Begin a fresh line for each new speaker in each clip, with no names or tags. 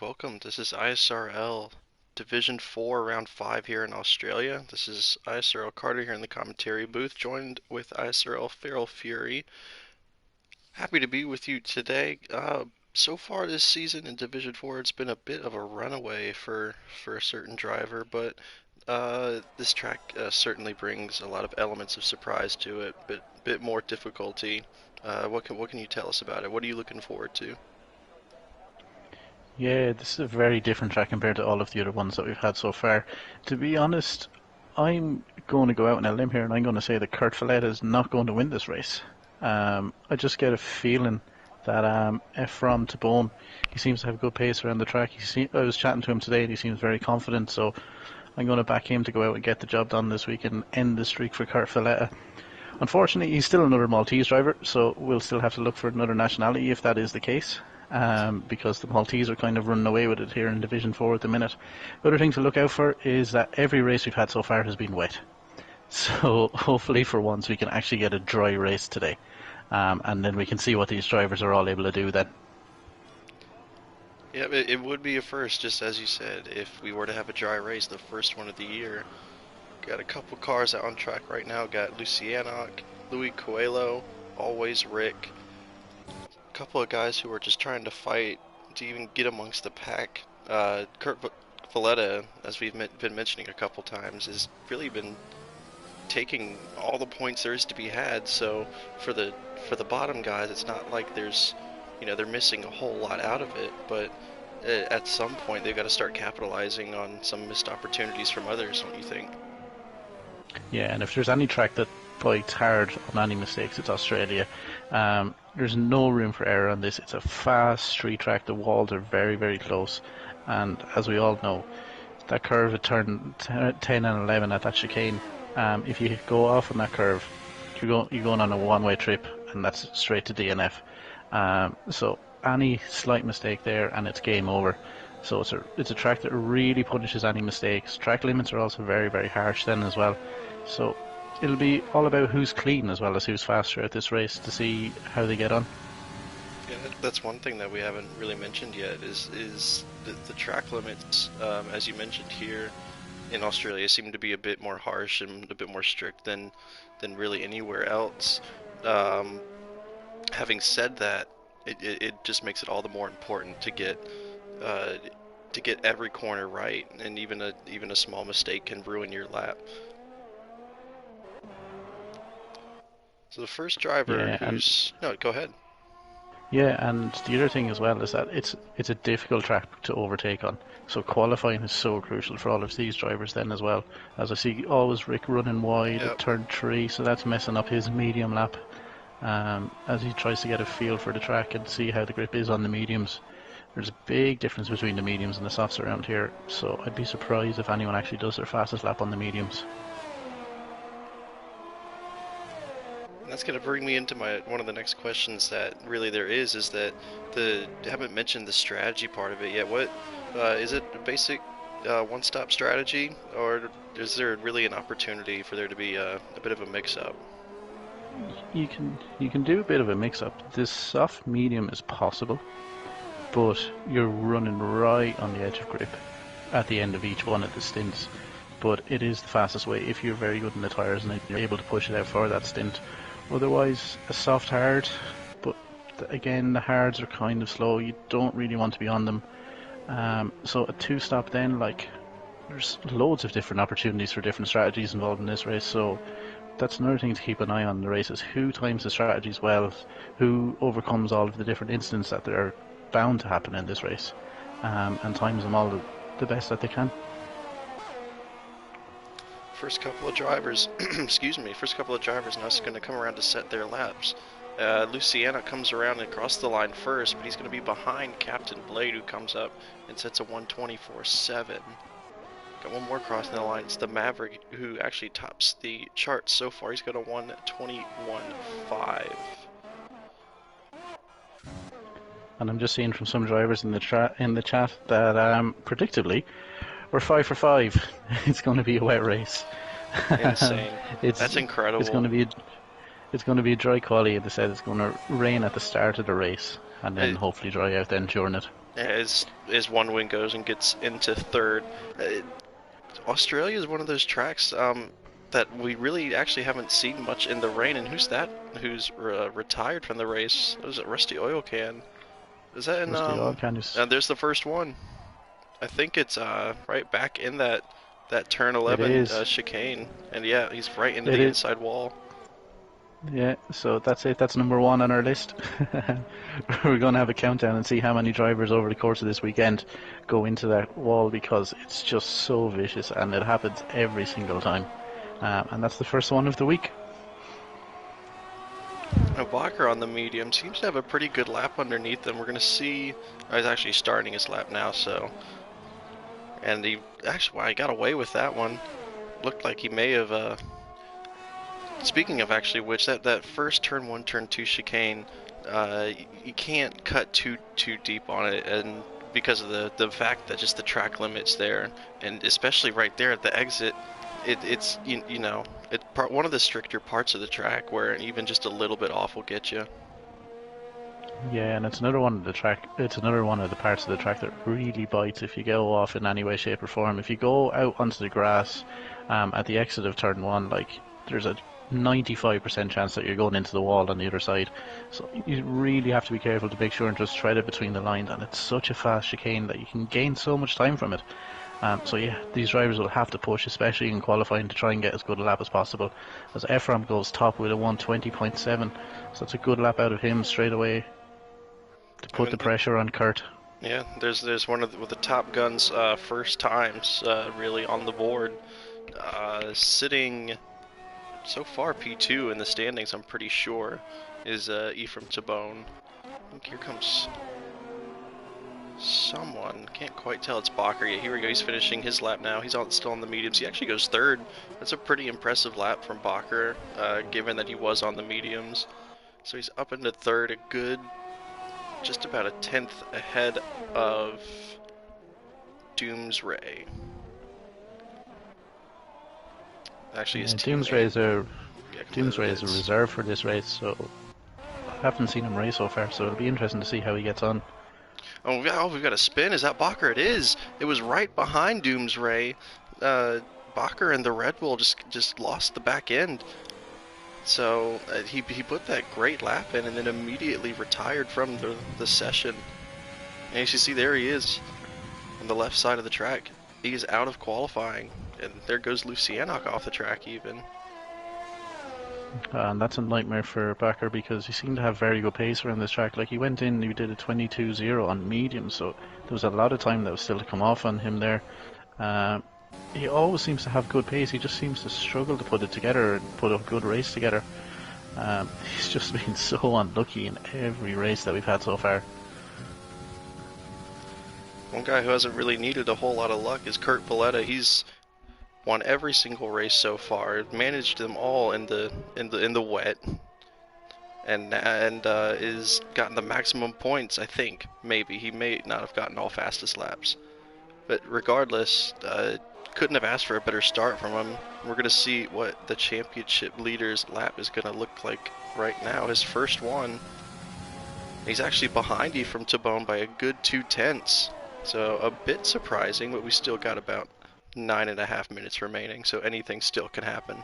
Welcome. This is ISRL Division 4, Round 5 here in Australia. This is ISRL Carter here in the commentary booth, joined with ISRL Feral Fury. Happy to be with you today. So far this season in Division 4, it's been a bit of a runaway for a certain driver, but this track certainly brings a lot of elements of surprise to it, but bit more difficulty. What can you tell us about it? What are you looking forward to?
Yeah, this is a very different track compared to all of the other ones that we've had so far. To be honest, I'm going to go out on a limb here and I'm going to say that Kurt Valletta is not going to win this race. I just get a feeling that Ephraim Tabone, he seems to have good pace around the track. I was chatting to him today and he seems very confident, so I'm going to back him to go out and get the job done this week and end the streak for Kurt Valletta. Unfortunately, he's still another Maltese driver, so we'll still have to look for another nationality if that is the case. Because the Maltese are kind of running away with it here in Division 4 at the minute. The other thing to look out for is that every race we've had so far has been wet. So hopefully for once we can actually get a dry race today. And then we can see what these drivers are all able to do then.
Yeah, it would be a first, just as you said, if we were to have a dry race, the first one of the year. Got a couple cars out on track right now. Got Lucianoc, Louis Coelho, Always Rick. A couple of guys who are just trying to fight to even get amongst the pack. Kurt Valletta, as we've been mentioning a couple times, has really been taking all the points there is to be had. So for the bottom guys, it's not like they're missing a whole lot out of it, but at some point they've got to start capitalizing on some missed opportunities from others, don't you think?
Yeah, and if there's any track that fights hard on any mistakes, it's Australia. There's no room for error on this. It's a fast street track. The walls are very, very close. And as we all know, that curve at turn 10 and 11 at that chicane, if you go off on that curve, you're going on a one-way trip, and that's straight to DNF. So any slight mistake there, and it's game over. So it's a track that really punishes any mistakes. Track limits are also very, very harsh then as well. So it'll be all about who's clean as well as who's faster at this race to see how they get on.
Yeah, that's one thing that we haven't really mentioned yet is the track limits. As you mentioned here in Australia, seem to be a bit more harsh and a bit more strict than really anywhere else. Um, Having said that, it just makes it all the more important uh, to get every corner right, and even a small mistake can ruin your lap. So the first driver
Yeah, and
who's no, go ahead.
the other thing as well is that it's a difficult track to overtake on. So qualifying is so crucial for all of these drivers then as well. As I see always Rick running wide at
Yep.
turn 3, so that's messing up his medium lap. As he tries to get a feel for the track and see how the grip is on the mediums. There's a big difference between the mediums and the softs around here, so I'd be surprised if anyone actually does their fastest lap on the mediums.
And that's going to bring me into my one of the next questions that really there is that the haven't mentioned the strategy part of it yet. What is it a basic one-stop strategy, or is there really an opportunity for there to be a bit of a mix-up?
You can do a bit of a mix up. This soft medium is possible, but you're running right on the edge of grip at the end of each one of the stints. But it is the fastest way if you're very good in the tyres and you're able to push it out for that stint. Otherwise, a soft hard, but again, the hards are kind of slow. You don't really want to be on them. So a two-stop then, like, there's loads of different opportunities for different strategies involved in this race. So that's another thing to keep an eye on in the race is who times the strategies well, who overcomes all of the different incidents that are bound to happen in this race, and times them all the best that they can.
First couple of drivers, excuse me, first couple of drivers now is going to come around to set their laps. Luciana comes around and across the line first, but he's going to be behind Captain Blade, who comes up and sets a 124.7. Got one more crossing the line. It's the Maverick, who actually tops the charts so far. He's got a 121.5.
And I'm just seeing from some drivers in the chat that predictably we're 5 for 5. It's going to be a wet race.
Insane.
it's
That's
it's going
incredible.
to be it's going to be a dry quality. They said it's going to rain at the start of the race and then
I,
hopefully dry out then during it.
as one win goes and gets into third. Uh, Australia is one of those tracks that we really actually haven't seen much in the rain. And who's that? Who's retired from the race? Was it Rusty Oil Can? Is that in
Rusty oil can just.
there's the first one. I think it's right back in that turn
It
11
is.
chicane. And yeah, he's right into
It
the
is.
inside wall.
Yeah, so that's it. That's number one on our list. We're going to have a countdown and see how many drivers over the course of this weekend go into that wall because it's just so vicious and it happens every single time. And that's the first one of the week.
Now Bacher on the medium seems to have a pretty good lap underneath him. We're going to see. He's actually starting his lap now, so. And he actually, wow, he got away with that one. Looked like he may have. Speaking of actually, which that first turn 1, turn 2 chicane, you can't cut too deep on it, and because of the fact that just the track limits there, and especially right there at the exit, it's you know it's one of the stricter parts of the track where even just a little bit off will get you.
Yeah, and it's another one of the track. It's another one of the parts of the track that really bites if you go off in any way, shape, or form. If you go out onto the grass at the exit of turn one, like there's a 95% chance that you're going into the wall on the other side. So you really have to be careful to make sure and just tread it between the lines. And it's such a fast chicane that you can gain so much time from it. So yeah, these drivers will have to push, especially in qualifying, to try and get as good a lap as possible. As Ephraim goes top with a 120.7, so it's a good lap out of him straight away to
I
put
mean,
the pressure on Kurt.
yeah, there's one of the Top Gun's first times really on the board, sitting so far P2 in the standings. I'm pretty sure is Ephraim Tabone. I think here comes someone. Can't quite tell. It's Bacher. Yeah, here we go. He's finishing his lap now. He's still on the mediums. He actually goes third. That's a pretty impressive lap from Bacher, given that he was on the mediums. So he's up into third, a good, just about a tenth ahead of Doomsray. Actually, his
Yeah,
teammate. Yeah,
Doomsray
it
is a
is.
reserve for this race, so I haven't seen him race so far. So it'll be interesting to see how he gets on.
Oh, we've got a spin. Is that Bacher? It is. It was right behind Doomsray. Bacher and the Red Bull just lost the back end. So he put that great lap in and then immediately retired from the session. And as you see, there he is on the left side of the track. He is out of qualifying. And there goes Lucianoc off the track even.
And that's a nightmare for Backer because he seemed to have very good pace around this track. Like he went in, he did a 22.0 on medium, so there was a lot of time that was still to come off on him there. Um, he always seems to have good pace. He just seems to struggle to put it together and put a good race together. He's just been so unlucky in every race that we've had so far.
One guy who hasn't really needed a whole lot of luck is Kurt Valletta. He's won every single race so far, managed them all in the wet, and is gotten the maximum points. I think maybe he may not have gotten all fastest laps, but regardless, couldn't have asked for a better start from him. We're gonna see what the championship leader's lap is gonna look like right now. His first one. He's actually behind Ephraim Tabone by a good 2/10. So a bit surprising, but we still got about 9.5 minutes remaining, so anything still can happen.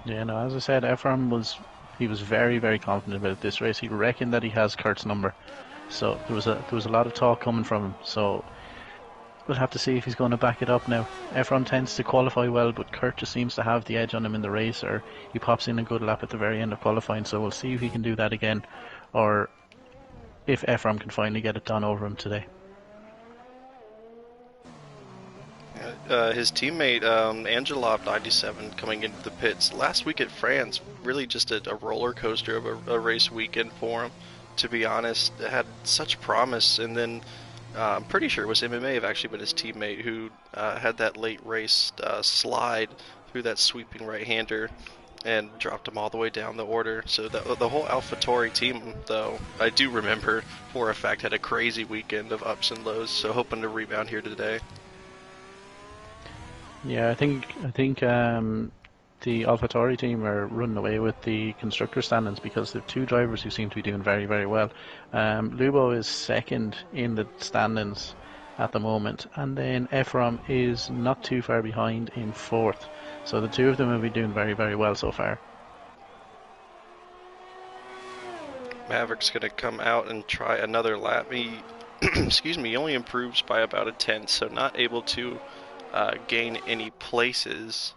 Yeah, no, as I said, Ephraim was very, very confident about this race. He reckoned that he has Kurt's number, so there was a lot of talk coming from him. So we'll have to see if he's going to back it up now. Ephraim tends to qualify well, but Kurt just seems to have the edge on him in the race, or he pops in a good lap at the very end of qualifying. So we'll see if he can do that again, or if Ephraim can finally get it done over him today.
His teammate Angelov 97 coming into the pits last week at France, really just a roller coaster of a race weekend for him. To be honest, it had such promise, and then I'm pretty sure it was MMA have actually been his teammate who had that late race slide through that sweeping right-hander and dropped him all the way down the order. So the whole AlphaTauri team, though, I do remember for a fact had a crazy weekend of ups and lows. So hoping to rebound here today.
Yeah, I think the AlphaTauri team are running away with the constructor standings because there are two drivers who seem to be doing very, very well. Lubo is second in the standings at the moment, and then Ephraim is not too far behind in fourth. So the two of them have been doing very, very well so far.
Maverick's going to come out and try another lap. He, excuse me, he only improves by about a tenth, so not able to gain any places.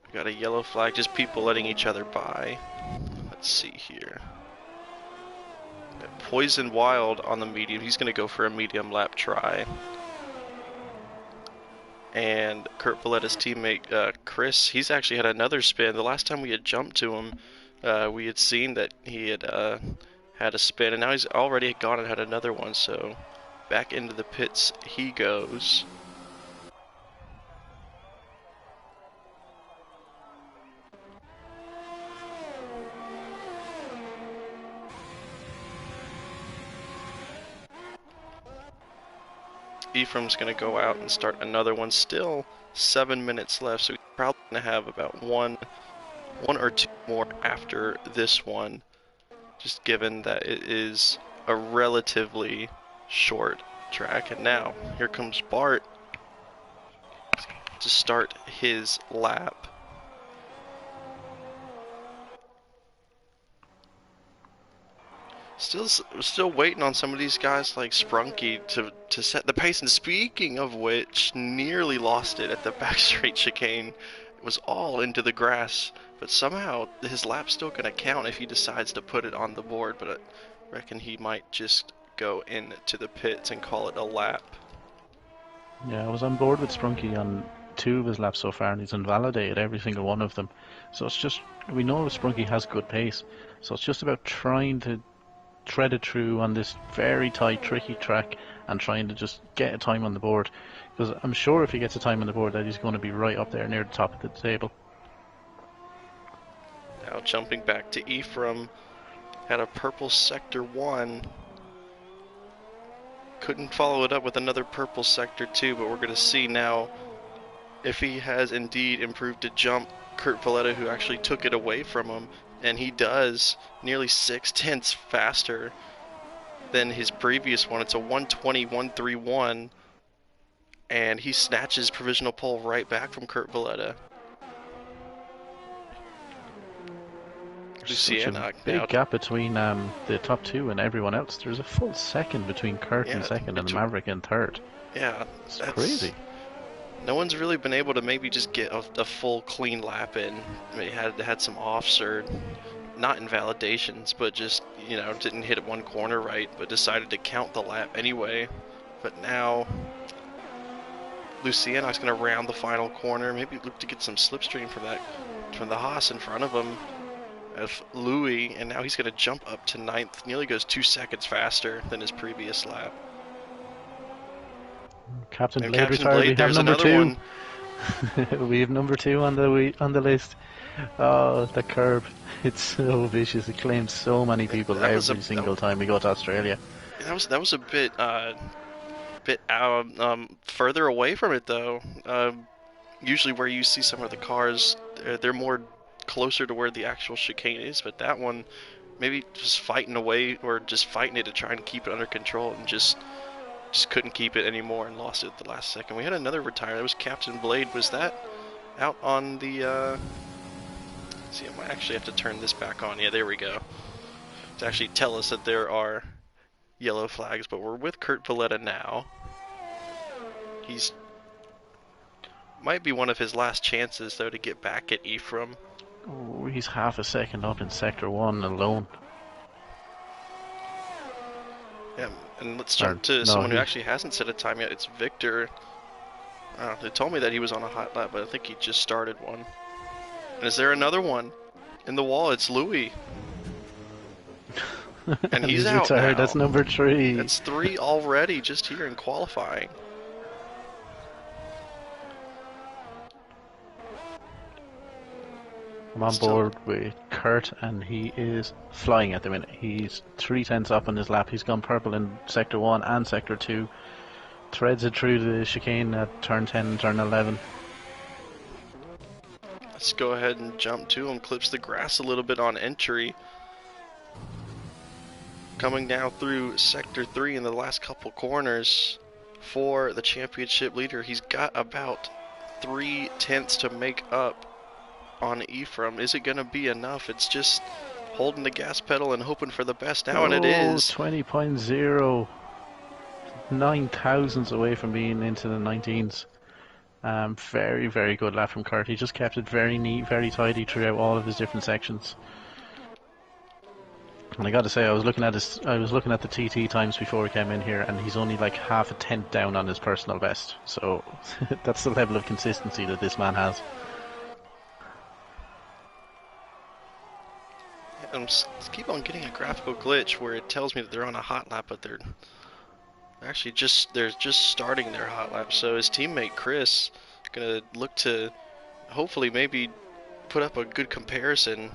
We got a yellow flag, just people letting each other by. Let's see here. Poison Wild on the medium. He's going to go for a medium lap try. And Kurt Valletta's teammate Chris, he's actually had another spin. The last time we had jumped to him, we had seen that he had had a spin, and now he's already gone and had another one. So back into the pits he goes. Ephraim's going to go out and start another one. Still 7 minutes left, so he's probably going to have about one or two more after this one, just given that it is a relatively short track. And now here comes Bart to start his lap. Still waiting on some of these guys like Sprunky to set the pace. And speaking of which, nearly lost it at the back straight chicane. It was all into the grass, but somehow his lap's still going to count if he decides to put it on the board. But I reckon he might just go into the pits and call it a lap.
Yeah, I was on board with Sprunky on 2 of his laps so far, and he's invalidated every single one of them. So it's just, we know Sprunky has good pace, so it's just about trying to thread it through on this very tight, tricky track and trying to just get a time on the board. Because I'm sure if he gets a time on the board that he's going to be right up there near the top of the table.
Now jumping back to Ephraim, had a purple sector 1. Couldn't follow it up with another purple sector 2, but we're going to see now if he has indeed improved to jump Kurt Valletta, who actually took it away from him. And he does, nearly 6/10 faster than his previous one. It's a 1:20.131, and he snatches provisional pole right back from Kurt Valletta.
Such a big gap between the top 2 and everyone else. There's a full second between Kurt in second and Maverick in third.
Yeah,
it's crazy.
No one's really been able to maybe just get a full clean lap in. They had some offs or not invalidations, but just, you know, didn't hit one corner right, but decided to count the lap anyway. But now Luciano's going to round the final corner, maybe look to get some slipstream from the Haas in front of him of Louis, and now he's going to jump up to 9th. Nearly goes 2 seconds faster than his previous lap.
Captain Blade retired. We have number 2. We have number 2 on the list. Oh, the curb! It's so vicious. It claims so many people every single time we go to Australia.
That was a bit further away from it though. Usually where you see some of the cars, they're more closer to where the actual chicane is. But that one, maybe just fighting away or just fighting it to try and keep it under control, and just couldn't keep it anymore and lost it at the last second. We had another retire. That was Captain Blade. Was that out on the... see, I might actually have to turn this back on. Yeah, there we go. To actually tell us that there are yellow flags, but we're with Kurt Valletta now. He's... might be one of his last chances, though, to get back at Ephraim.
Oh, he's half a second up in Sector 1 alone.
Yeah, and let's jump to someone who actually hasn't set a time yet. It's Victor. They told me that he was on a hot lap, but I think he just started one. And is there another one in the wall? It's Louis. And he's out
retired.
Now.
That's number 3.
That's 3 already just here in qualifying.
I'm on board with Kurt, and he is flying at the minute. He's 3/10 up on his lap. He's gone purple in Sector 1 and Sector 2. Threads it through the chicane at turn 10 and turn 11.
Let's go ahead and jump to him. Clips the grass a little bit on entry. Coming down through Sector 3 in the last couple corners for the championship leader. He's got about 3/10 to make up on Ephraim. Is it going to be enough? It's just holding the gas pedal and hoping for the best now, and it is.
20.0. 9 thousandths away from being into the 19s. Very, very good lap from Kurt. He just kept it very neat, very tidy throughout all of his different sections. And I got to say, I was looking at the TT times before we came in here, and he's only like half a tenth down on his personal best. So that's the level of consistency that this man has.
I keep on getting a graphical glitch where it tells me that they're on a hot lap, but they're actually just starting their hot lap. So his teammate Chris gonna look to hopefully maybe put up a good comparison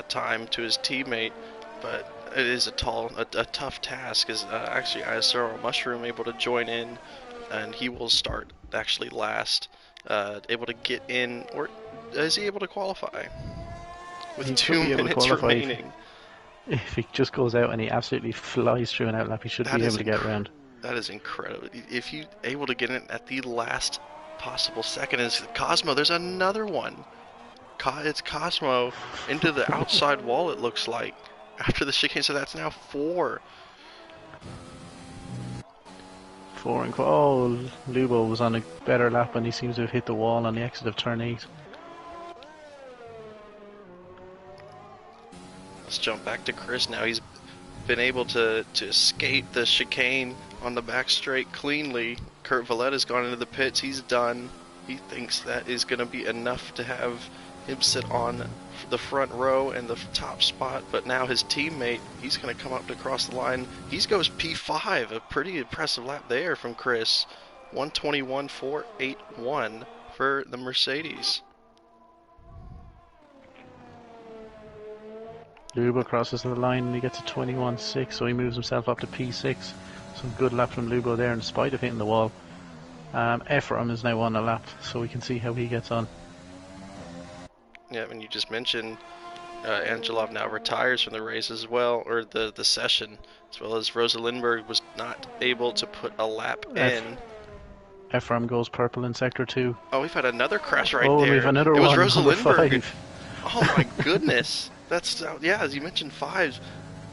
time to his teammate, but it is a tough task. Is actually ISRL Mushroom able to join in, and he will start actually last, able to get in, or is he able to qualify with
He
2 minutes remaining?
If he just goes out and he absolutely flies through an outlap, he should be able to get around.
That is incredible. If you able to get in at the last possible second, is Cosmo. There's another one. It's Cosmo into the outside wall, it looks like, after the chicane, so that's now 4.
4 and oh, Lubo was on a better lap and he seems to have hit the wall on the exit of turn 8.
Let's jump back to Chris now. He's been able to escape the chicane on the back straight cleanly. Kurt Valletta's gone into the pits. He's done. He thinks that is going to be enough to have him sit on the front row and the top spot, but now his teammate, he's going to come up to cross the line. He goes P5, a pretty impressive lap there from Chris. 121.481 for the Mercedes.
Lubo crosses the line and he gets a 21.6, so he moves himself up to P6. Some good lap from Lubo there in spite of hitting the wall. Ephraim is now on a lap, so we can see how he gets on.
Yeah, and you just mentioned Angelov now retires from the race as well, or the session, as well as Rosa Lindberg was not able to put a lap in.
Ephraim goes purple in Sector 2.
Oh, we've had another crash right there.
We've another
it was
one,
Rosa Lindberg.
5.
Oh my goodness. That's, yeah, as you mentioned, 5.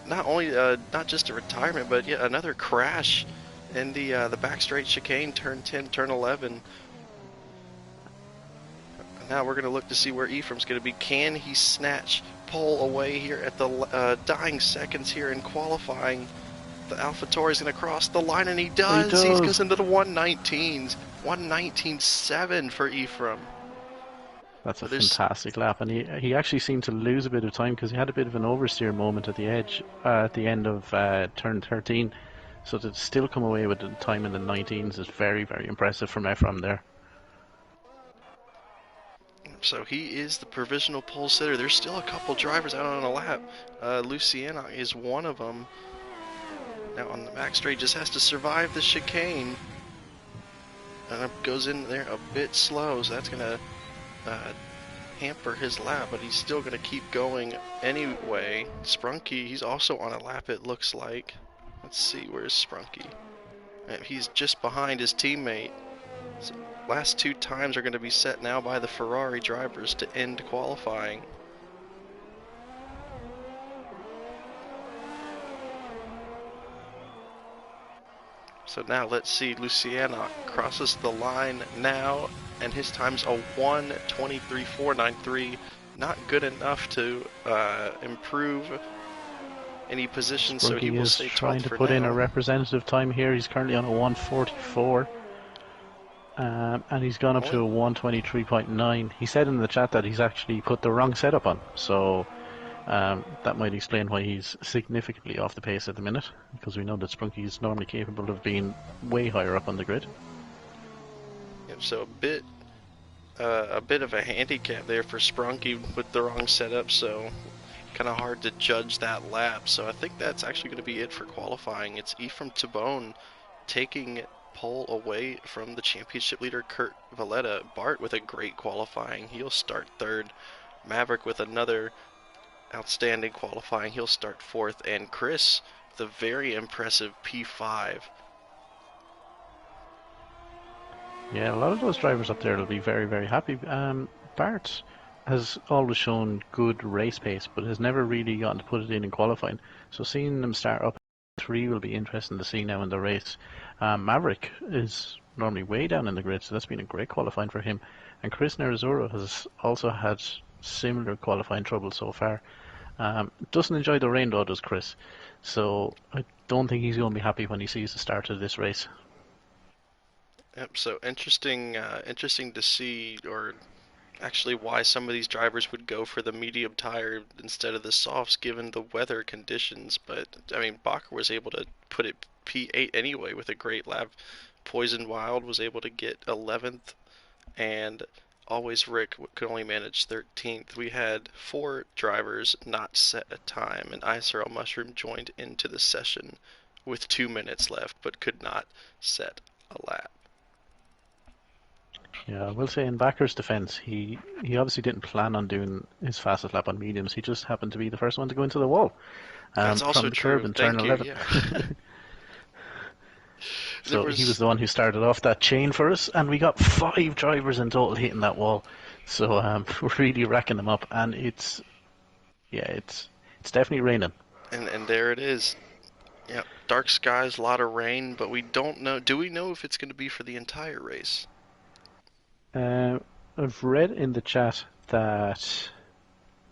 Not only, not just a retirement, but yet another crash in the back straight chicane, turn 10, turn 11. Now we're going to look to see where Ephraim's going to be. Can he snatch pole away here at the dying seconds here in qualifying? The AlphaTauri's going to cross the line, and he does. He goes into the 119s. 119.7 for Ephraim.
That's a fantastic lap, and he actually seemed to lose a bit of time because he had a bit of an oversteer moment at the edge at the end of turn 13. So to still come away with the time in the 19s is very, very impressive from Ephraim there.
So he is the provisional pole sitter. There's still a couple drivers out on a lap. Luciana is one of them. Now on the back straight, just has to survive the chicane. Goes in there a bit slow, so that's going to hamper his lap, but he's still going to keep going anyway. Sprunky, he's also on a lap, it looks like. Let's see, where's Sprunky? He's just behind his teammate. So last 2 times are going to be set now by the Ferrari drivers to end qualifying. So now let's see, Luciana crosses the line now, and his time's a 1:23.493. Not good enough to improve any position, so he will stay 12th for now.
Trying to put in a representative time here. He's currently on a 1:44. And he's gone up to a 1:23.9. He said in the chat that he's actually put the wrong setup on, so that might explain why he's significantly off the pace at the minute, because we know that Sprunky is normally capable of being way higher up on the grid.
Yep, so a bit of a handicap there for Sprunky with the wrong setup, so kind of hard to judge that lap. So I think that's actually going to be it for qualifying. It's Ephraim Tabone taking pole away from the championship leader Kurt Valletta. Bart with a great qualifying. He'll start third. Maverick with another outstanding qualifying. He'll start fourth. And Chris, the very impressive P5.
Yeah, a lot of those drivers up there will be very, very happy. Bart has always shown good race pace, but has never really gotten to put it in qualifying. So seeing him start up three will be interesting to see now in the race. Maverick is normally way down in the grid, so that's been a great qualifying for him. And Chris Nerazzurro has also had similar qualifying trouble so far. Doesn't enjoy the rain though, does Chris? So I don't think he's going to be happy when he sees the start of this race.
Yep, so interesting to see, or actually why some of these drivers would go for the medium tire instead of the softs given the weather conditions. But I mean, Bacher was able to put it P8 anyway with a great lap. Poison Wild was able to get 11th, and Always Rick could only manage 13th. We had 4 drivers not set a time, and ISRL Mushroom joined into the session with 2 minutes left, but could not set a lap.
Yeah, I will say in Backer's defence, he obviously didn't plan on doing his fastest lap on mediums. He just happened to be the first one to go into the wall
That's also
from the curb
true.
in turn
Thank you.
11.
Yeah. There
So he was
was
the one who started off that chain for us, and we got 5 drivers in total hitting that wall. So we're really racking them up, and it's definitely raining.
and there it is. Yeah, dark skies, a lot of rain, but we don't know. Do we know if it's going to be for the entire race?
Uh, I've read in the chat that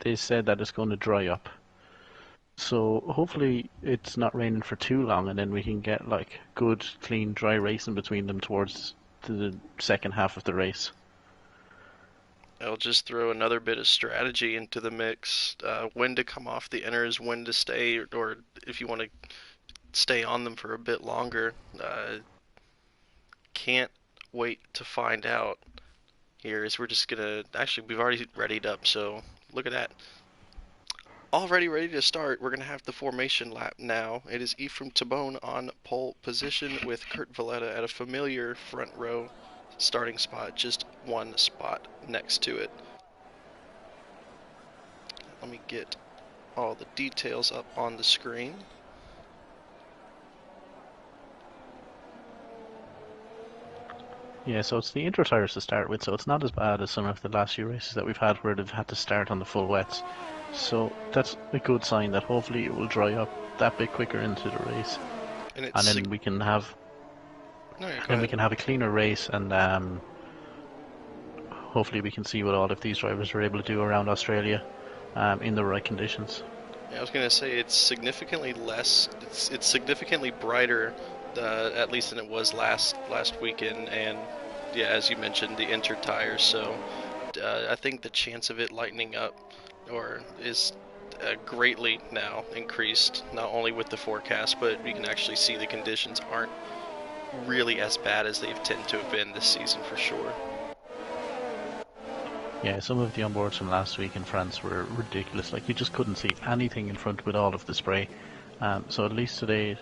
they said that it's going to dry up. So hopefully it's not raining for too long, and then we can get like good, clean, dry racing between them towards the second half of the race.
I'll just throw another bit of strategy into the mix. When to come off the inners, when to stay, or if you want to stay on them for a bit longer. Can't wait to find out. Here is we're just gonna actually we've already readied up, so look at that. Already ready to start. We're going to have the formation lap now. It is Ephraim Tabone on pole position with Kurt Valletta at a familiar front row starting spot, just one spot next to it. Let me get all the details up on the screen.
Yeah, so it's the intro tires to start with, so it's not as bad as some of the last few races that we've had where they've had to start on the full wets. So that's a good sign that hopefully it will dry up that bit quicker into the race,
And
and
it's
then we can have
no, yeah, go
then we
ahead.
can have a cleaner race, and hopefully we can see what all of these drivers are able to do around Australia in the right conditions.
Yeah, I was gonna say it's significantly less. It's significantly brighter, at least than it was last weekend. And yeah, as you mentioned, the inter tires. So I think the chance of it lightening up, or is greatly now increased. Not only with the forecast, but we can actually see the conditions aren't really as bad as they've tended to have been this season for sure.
Yeah, some of the onboards from last week in France were ridiculous. Like you just couldn't see anything in front with all of the spray. So at least today,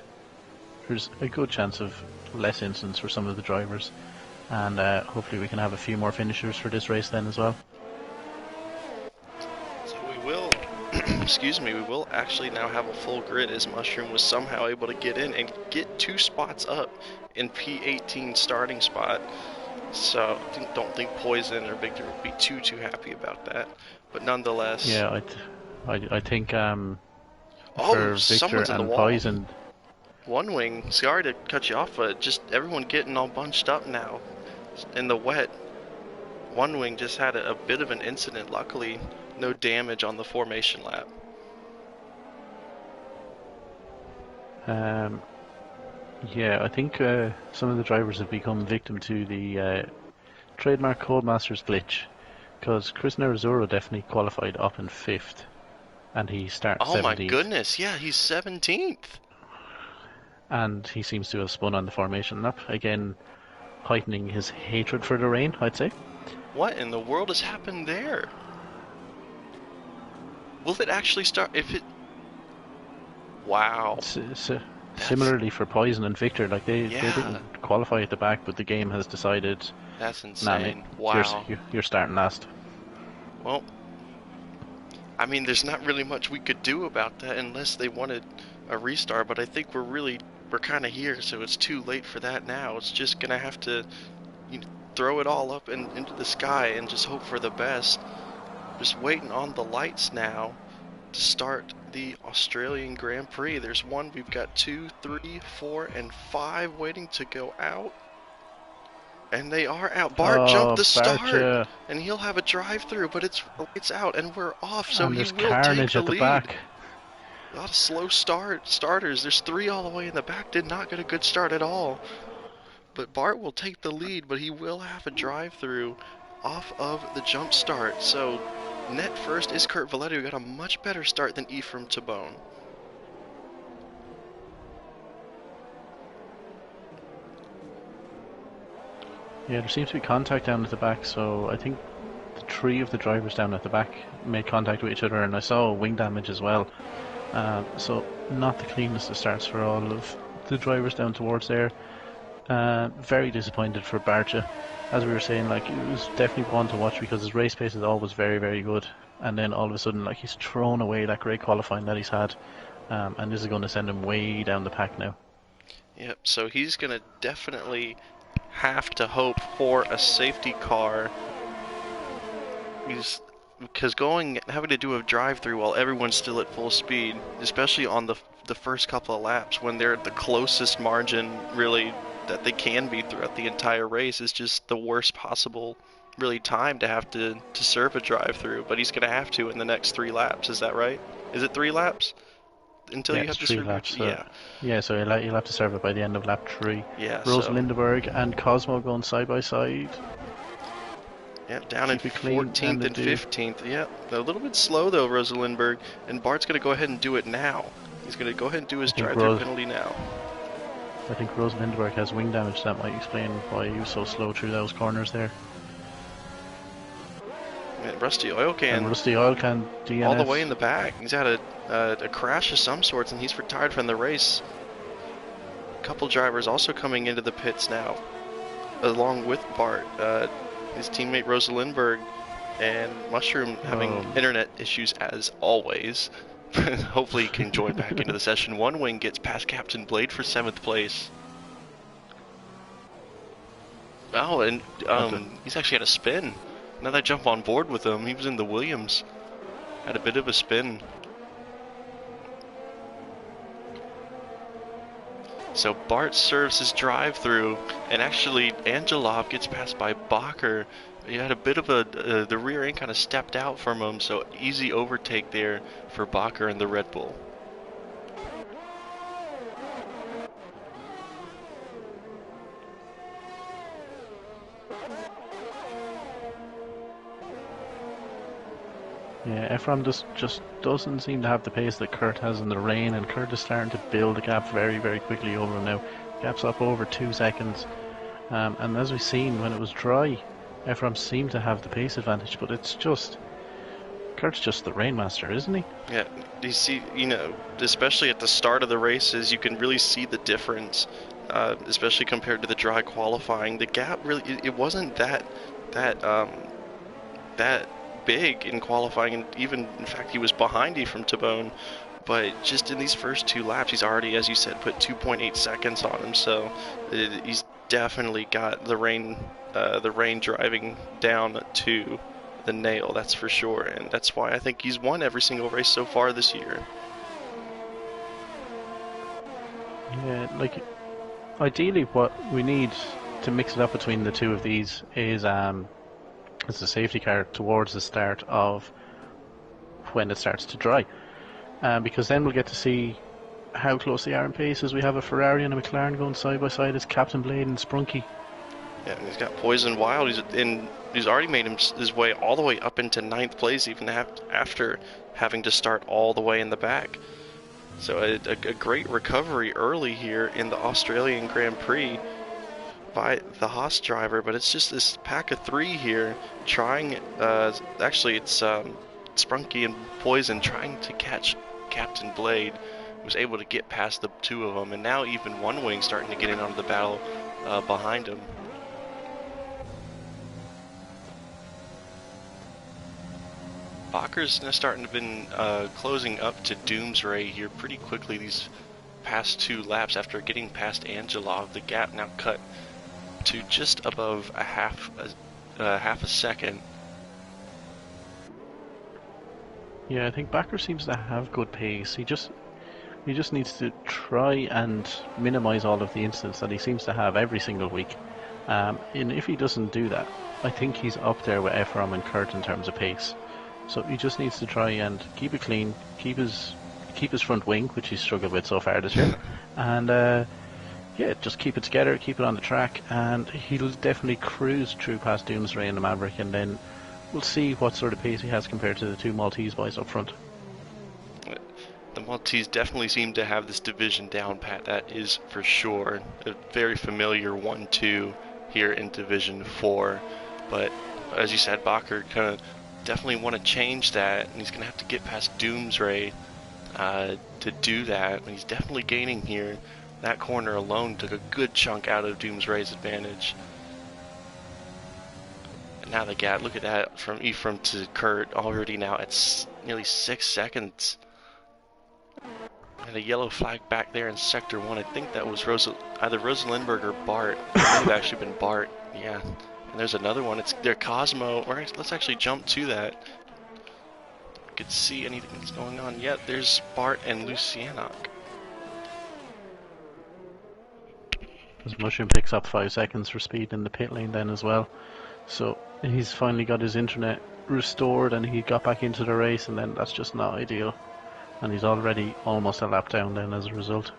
there's a good chance of less incidents for some of the drivers, and hopefully we can have a few more finishers for this race then as well.
So we will, excuse me, we will actually now have a full grid as Mushroom was somehow able to get in and get 2 spots up in P18 starting spot. So I don't think Poison or Victor would be too happy about that. But nonetheless,
Yeah, I think
oh,
for Victor
someone's in the
and
wall.
Poison,
One Wing, sorry to cut you off, but just everyone getting all bunched up now in the wet. One Wing just had a bit of an incident. Luckily, no damage on the formation lap.
um, yeah, I think some of the drivers have become victim to the trademark Codemasters glitch, because Chris Nerazzurro definitely qualified up in fifth, and he started
Oh my
17th,
goodness, yeah, he's 17th.
and he seems to have spun on the formation lap again, heightening his hatred for the rain, I'd say.
What in the world has happened there? Will it actually start if it... Wow.
So,
That's
Similarly for Poison and Victor, like they
yeah,
didn't qualify at the back, but the game has decided,
that's
nah, mate,
insane.
you're
Wow.
you're starting last.
Well, I mean, there's not really much we could do about that unless they wanted a restart, but I think we're kind of here, so it's too late for that now. It's just gonna have to throw it all up into the sky and just hope for the best. Just waiting on the lights now to start the Australian Grand Prix. There's one, we've got 2, 3, 4, and 5 waiting to go out. And they are out. Bart jumped
Oh,
the start,
Barcha,
and he'll have a drive-through, but it's out, and we're off, so
and
he
there's
will take
carnage
the
at the
lead.
back.
A lot of slow starters. There's 3 all the way in the back. Did not get a good start at all. But Bart will take the lead, but he will have a drive-through off of the jump start. So net first is Kurt Valetti, who got a much better start than Ephraim Tabone.
Yeah, there seems to be contact down at the back, so I think the 3 of the drivers down at the back made contact with each other, and I saw wing damage as well. So not the cleanest of starts for all of the drivers down towards there. Very disappointed for Barcha. As we were saying, like, it was definitely one to watch because his race pace is always very, very good. And then all of a sudden, like, he's thrown away that great qualifying that he's had. And this is going to send him way down the pack now.
Yep, so he's going to definitely have to hope for a safety car. Because having to do a drive-through while everyone's still at full speed, especially on the first couple of laps when they're at the closest margin really that they can be throughout the entire race, is just the worst possible really time to have to serve a drive-through. But he's going to have to in the next 3 laps. Is that right? Is it 3 laps until
Yeah,
you
it's
have to
3
serve your?
laps.
Yeah,
Yeah, so you'll have to serve it by the end of lap 3.
yeah.
Rose
So
Lindeberg and Cosmo going side by side.
yeah, down in
Keep it clean, and
14th
they
and
do.
15th. Yeah, a little bit slow though, Rosa Lindbergh. And Bart's going to go ahead and do it now. He's going to go ahead and do his drive-through penalty now.
I think Rose Lindeberg has wing damage. That might explain why he was so slow through those corners there.
And Rusty Oil Can.
And Rusty Oil Can DNF.
All the way in the back. He's had a crash of some sorts, and he's retired from the race. A couple drivers also coming into the pits now, along with Bart. His teammate Rosa Lindbergh and Mushroom having internet issues as always. Hopefully he can join back into the session. One Wing gets past Captain Blade for 7th place. Oh, and he's actually had a spin. Now that I jump on board with him, he was in the Williams. Had a bit of a spin. So Bart serves his drive-through, and actually Angelov gets passed by Bacher. He had a bit of the rear end kind of stepped out from him, so easy overtake there for Bacher and the Red Bull.
Yeah, Ephraim just doesn't seem to have the pace that Kurt has in the rain, and Kurt is starting to build a gap very, very quickly over him now. Gap's up over 2 seconds. And as we've seen, when it was dry, Ephraim seemed to have the pace advantage, but it's just... Kurt's just the rainmaster, isn't he?
Yeah, you see, especially at the start of the races, you can really see the difference, especially compared to the dry qualifying. The gap really, it wasn't that big in qualifying, and even in fact he was behind Ephraim Tabone, but just in these first 2 laps he's already, as you said, put 2.8 seconds on him. So he's definitely got the rain driving down to the nail, that's for sure, and that's why I think he's won every single race so far this year.
Yeah, like, ideally what we need to mix it up between the 2 of these is a safety car towards the start of when it starts to dry, because then we'll get to see how close they are in pace, as we have a Ferrari and a McLaren going side by side as Captain Blade and Sprunky.
Yeah, and he's got Poison Wild. He's already made his way all the way up into 9th place, even after having to start all the way in the back. So a great recovery early here in the Australian Grand Prix by the Haas driver, but it's just this pack of 3 here trying, actually it's Sprunky and Poison trying to catch Captain Blade, was able to get past the two of them, and now even One Wing starting to get in onto the battle behind him. Bakker's now starting to been closing up to Doomsray here pretty quickly these past 2 laps after getting past Angelov. The gap now cut to just above a half a second.
Yeah, I think Bakker seems to have good pace. He just needs to try and minimise all of the incidents that he seems to have every single week. And if he doesn't do that, I think he's up there with Ephraim and Kurt in terms of pace. So he just needs to try and keep it clean, keep his front wing, which he's struggled with so far this year, and yeah, just keep it together, keep it on the track, and he'll definitely cruise through past Doomsray and the Maverick, and then we'll see what sort of pace he has compared to the 2 Maltese boys up front.
The Maltese definitely seem to have this division down pat, that is for sure. A very familiar 1-2 here in Division 4, but as you said, Bakker kind of definitely want to change that, and he's going to have to get past Doomsray to do that, and he's definitely gaining here. That corner alone took a good chunk out of Doomsray's advantage. And now the gap, look at that, from Ephraim to Kurt, already now at nearly 6 seconds. And a yellow flag back there in Sector 1. I think that was either Rosa Lindbergh or Bart. It might have actually been Bart, yeah. And there's another one. It's their Cosmo. Let's actually jump to that. You could see anything that's going on. Yeah, there's Bart and Lucianok.
As Mushroom picks up 5 seconds for speed in the pit lane then as well. So he's finally got his internet restored and he got back into the race, and then that's just not ideal. And he's already almost a lap down then as a result.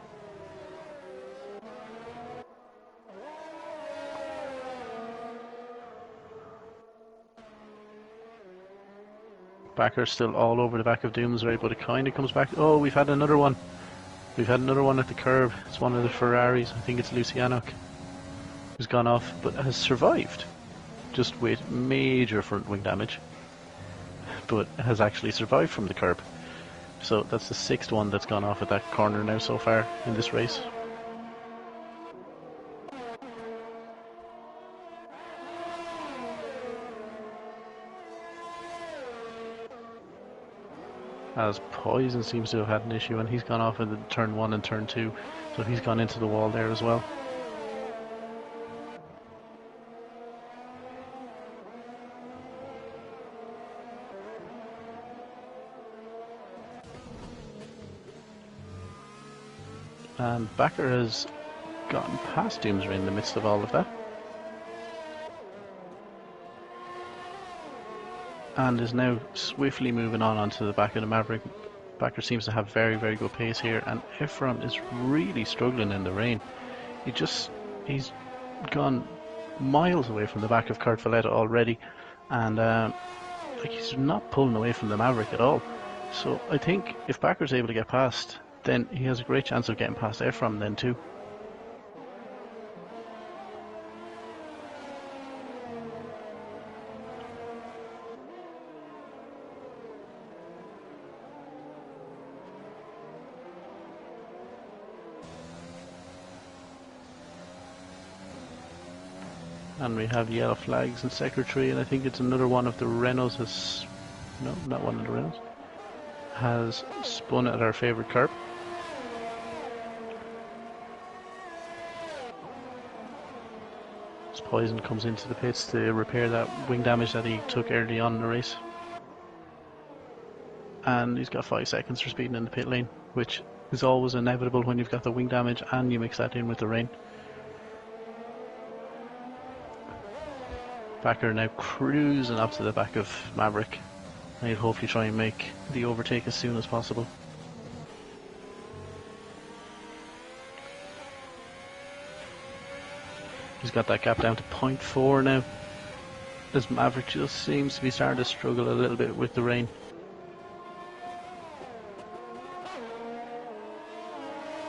Bakker's still all over the back of Doomsray, but it kind of comes back. Oh, we've had another one. We've had another one at the curb. It's one of the Ferraris. I think it's Lucianok, who's gone off, but has survived. Just with major front wing damage. But has actually survived from the curb. So that's the 6th one that's gone off at that corner now so far in this race. As Poison seems to have had an issue, and he's gone off in the turn 1 and turn 2, so he's gone into the wall there as well. And Bakker has gotten past Doomsray in the midst of all of that. And is now swiftly moving on onto the back of the Maverick. Bakker seems to have very, very good pace here, and Ephraim is really struggling in the rain. He's gone miles away from the back of Kurt Valletta already, and like he's not pulling away from the Maverick at all. So I think if Bakker's able to get past, then he has a great chance of getting past Ephraim then too. And we have yellow flags in Secretary, and I think it's another one of the Renaults has... No, not one of the Renaults. Has spun at our favourite curb. As Poison comes into the pits to repair that wing damage that he took early on in the race. And he's got 5 seconds for speeding in the pit lane, which is always inevitable when you've got the wing damage and you mix that in with the rain. Bakker now cruising up to the back of Maverick. I'd hopefully try and make the overtake as soon as possible. He's got that gap down to 0.4 now, as Maverick just seems to be starting to struggle a little bit with the rain.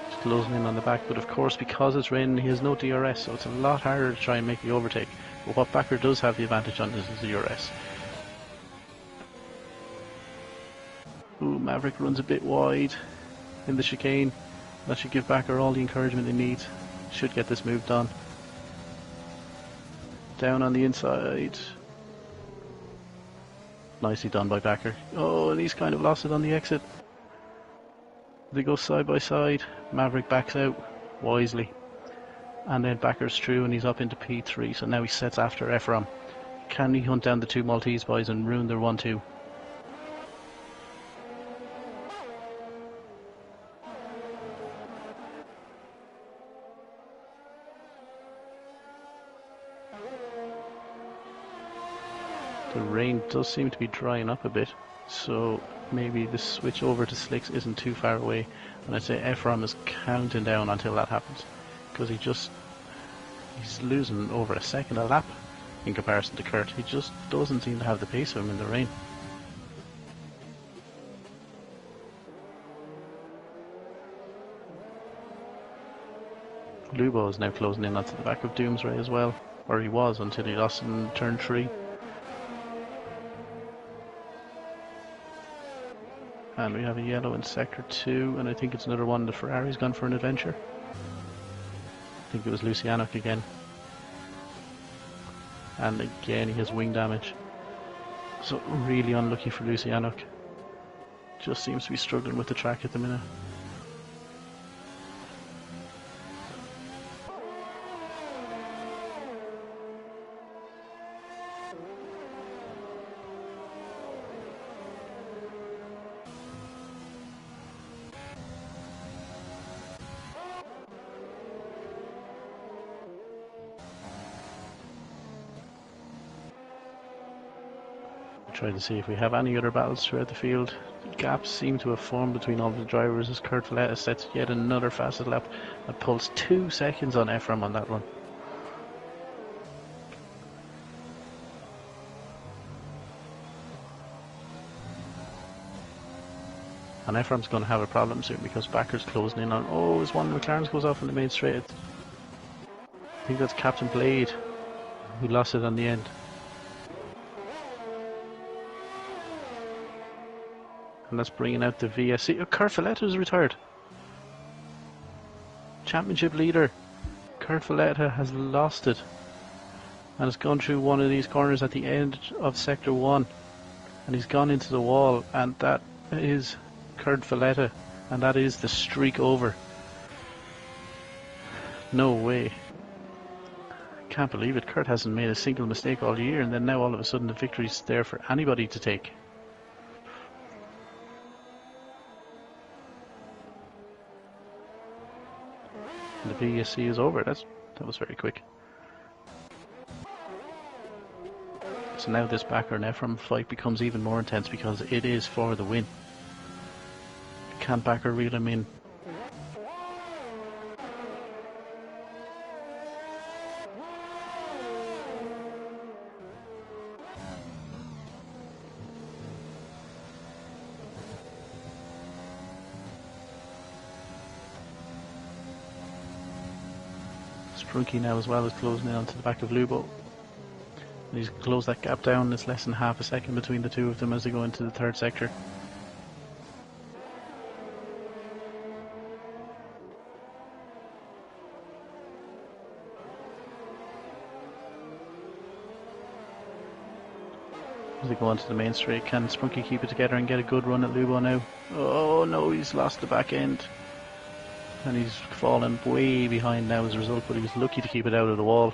He's closing in on the back, but of course because it's raining he has no DRS, so it's a lot harder to try and make the overtake. But what Bakker does have the advantage on is the DRS. Ooh, Maverick runs a bit wide. in the chicane. That should give Backer all the encouragement they need. Should get this move done. Down on the inside. Nicely done by Backer. Oh, and he's kind of lost it on the exit. They go side by side. Maverick backs out wisely. And then Backer's through and he's up into P3. So now he sets after Ephraim. Can he hunt down the two Maltese boys and ruin their 1-2? The rain does seem to be drying up a bit, so maybe the switch over to slicks isn't too far away. And I'd say Ephraim is counting down until that happens, because he's losing over a second a lap in comparison to Kurt. He just doesn't seem to have the pace of him in the rain. Lubo is now closing in onto the back of Doomsray as well, or he was until he lost in turn 3. And we have a yellow in sector 2, and I think it's another one. The Ferrari's gone for an adventure. I think it was Lucianic again. And again he has wing damage. So really unlucky for Lucianic. Just seems to be struggling with the track at the minute. Try to see if we have any other battles throughout the field. Gaps seem to have formed between all the drivers as Kurt Valletta sets yet another fastest lap and pulls 2 seconds on Ephraim on that run. And Ephraim's going to have a problem soon because Backer's closing in on. Oh, as one of McLaren's goes off in the main straight. I think that's Captain Blade who lost it on the end. And that's bringing out the VSC. Oh, Kurt Valletta is retired. Championship leader. Kurt Valletta has lost it. And has gone through one of these corners at the end of Sector 1. And he's gone into the wall. And that is Kurt Valletta. And that is the streak over. No way. Can't believe it. Kurt hasn't made a single mistake all year. And then now all of a sudden the victory's there for anybody to take. The VSC is over. That was very quick. So now this Backer and Ephraim fight becomes even more intense because it is for the win. Can Backer reel him in? Sprunky now as well is closing in onto the back of Lubo. And he's closed that gap down. It's less than half a second between the two of them as they go into the third sector. As they go onto the main straight, can Sprunky keep it together and get a good run at Lubo now? Oh no, he's lost the back end. And he's fallen way behind now as a result, but he was lucky to keep it out of the wall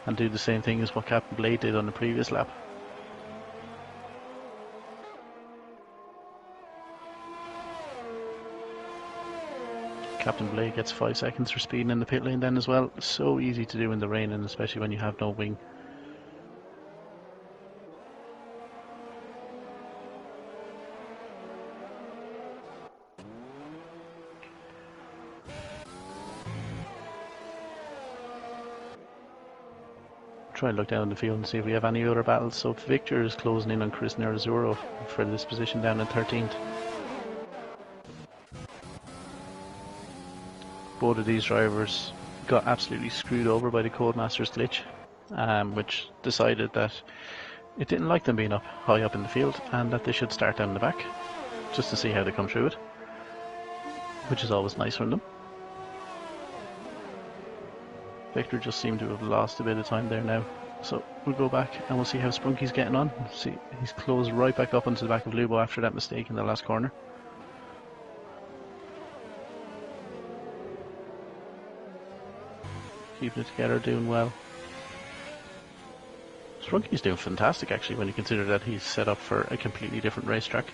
and do the same thing as what Captain Blade did on the previous lap. Captain Blade gets 5 seconds for speeding in the pit lane then as well. So easy to do in the rain, and especially when you have no wing. Try and look down the field and see if we have any other battles. So Victor is closing in on Chris Nerazzurro for this position down in 13th. Both of these drivers got absolutely screwed over by the Codemasters glitch, which decided that it didn't like them being up high up in the field and that they should start down the back just to see how they come through it. which is always nice from them. Victor just seemed to have lost a bit of time there now. So we'll go back and we'll see how Spunky's getting on. See, he's closed right back up onto the back of Lubo after that mistake in the last corner. Keeping it together, doing well. Spunky's doing fantastic actually when you consider that he's set up for a completely different racetrack.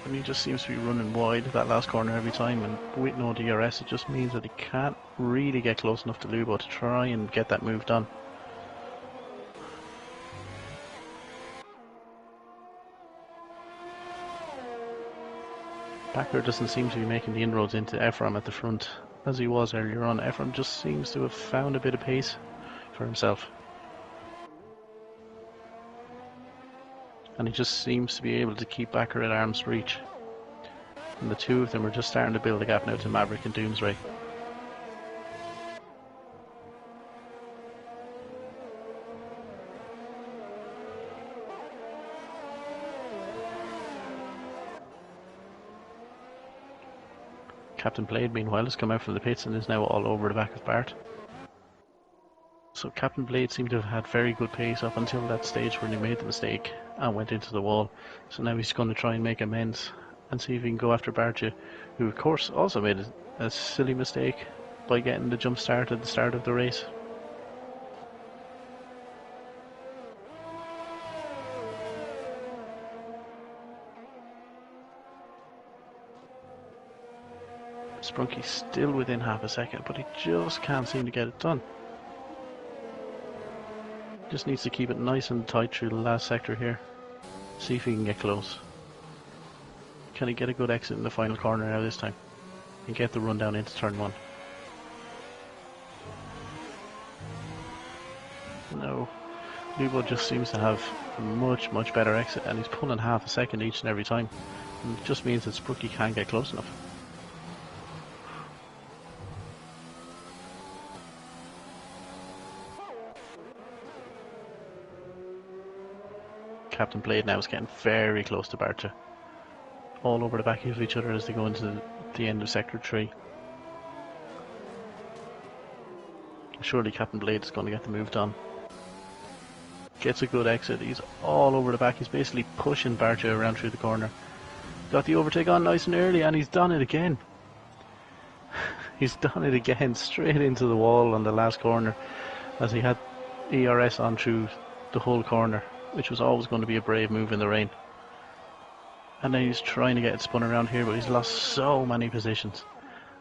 And he just seems to be running wide that last corner every time, and with no DRS it just means that he can't really get close enough to Lubo to try and get that move done. Backer doesn't seem to be making the inroads into Ephraim at the front as he was earlier on. Ephraim just seems to have found a bit of pace for himself. And he just seems to be able to keep Backer at arm's reach. And the two of them are just starting to build a gap now to Maverick and Doomsray. Captain Blade, meanwhile, has come out from the pits and is now all over the back of Bart. So Captain Blade seemed to have had very good pace up until that stage when he made the mistake and went into the wall. So now he's going to try and make amends and see if he can go after Bartje, who of course also made a silly mistake by getting the jump start at the start of the race. Sprunky's still within half a second, but he just can't seem to get it done. Just needs to keep it nice and tight through the last sector here. See if he can get close. Can he get a good exit in the final corner now this time? And get the run down into turn 1? No. Lubo just seems to have a much better exit, and he's pulling half a second each and every time. And it just means that Sprunky can't get close enough. Captain Blade now is getting very close to Bartje. All over the back of each other as they go into the end of Sector 3. Surely Captain Blade is going to get the move done. Gets a good exit. He's all over the back. He's basically pushing Bartje around through the corner. Got the overtake on nice and early, and he's done it again. He's done it again, straight into the wall on the last corner, as he had ERS on through the whole corner, which was always going to be a brave move in the rain. And now he's trying to get it spun around here, but he's lost so many positions.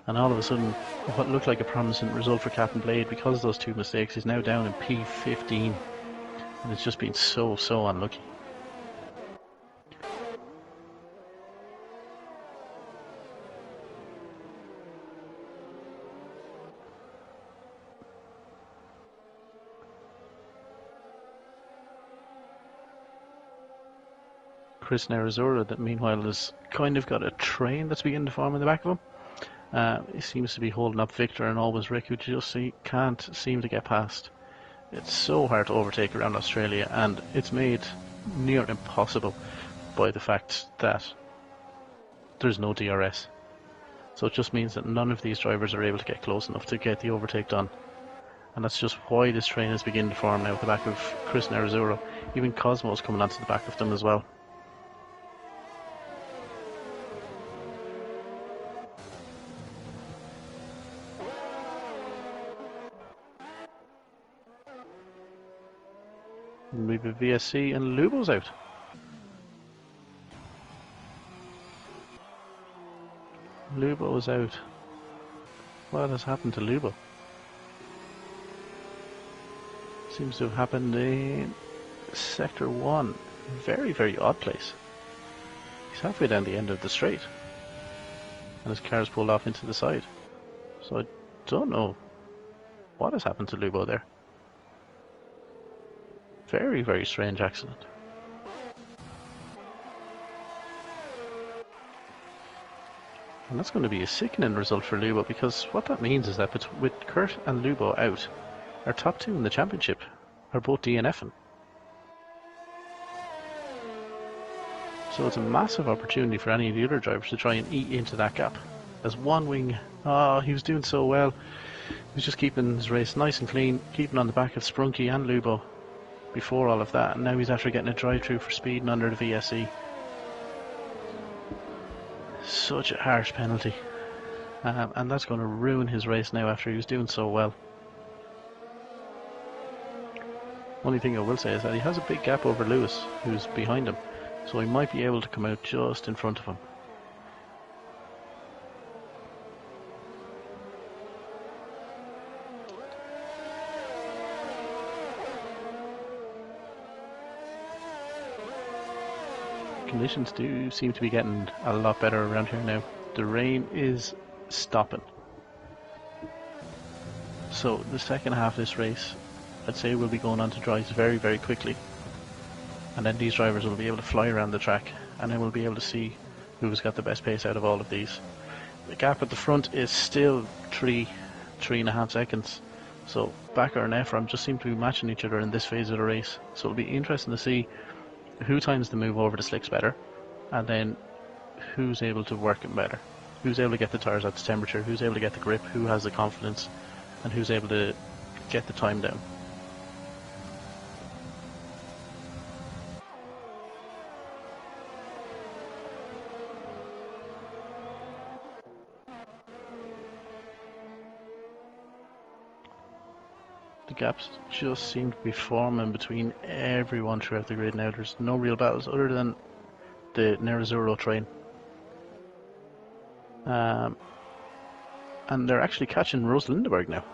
And all of a sudden, what looked like a promising result for Captain Blade, because of those two mistakes, is now down in P15. And it's just been so unlucky. Chris Nerazura, that meanwhile has kind of got a train that's beginning to form in the back of him. He seems to be holding up Victor and always Rick, who just can't seem to get past. It's so hard to overtake around Australia, and it's made near impossible by the fact that there's no DRS. So it just means that none of these drivers are able to get close enough to get the overtake done. And that's just why this train is beginning to form now at the back of Chris Nerazura. Even Cosmo's coming onto the back of them as well. We have a VSC and Lubo's out. Lubo is out. What has happened to Lubo? Seems to have happened in Sector 1. Very odd place. He's halfway down the end of the straight. And his car's pulled off into the side. So I don't know what has happened to Lubo there. Very strange accident. And that's going to be a sickening result for Lubo, because what that means is that with Kurt and Lubo out, Our top two in the championship are both DNFing. So it's a massive opportunity for any of the other drivers to try and eat into that gap. As One Wing, he was doing so well. He was just keeping his race nice and clean, keeping on the back of Sprunky and Lubo before all of that, and now he's after getting a drive-through for speeding under the VSE. Such a harsh penalty. And that's going to ruin his race now after he was doing so well. Only thing I will say is that he has a big gap over Lewis, who's behind him, so he might be able to come out just in front of him. Conditions do seem to be getting a lot better around here now. The rain is stopping. So the second half of this race, I'd say we'll be going on to dries very, very quickly. And then these drivers will be able to fly around the track, and then we'll be able to see who's got the best pace out of all of these. The gap at the front is still 3.5 seconds. So Bakker and Ephraim just seem to be matching each other in this phase of the race. So it'll be interesting to see who times the move over the slicks better, and then who's able to work it better. Who's able to get the tyres at the temperature, who's able to get the grip, who has the confidence, and who's able to get the time down. The gaps just seem to be forming between everyone throughout the grid now. There's no real battles other than the Nerazzurro train. And they're actually catching Rose Lindeberg now.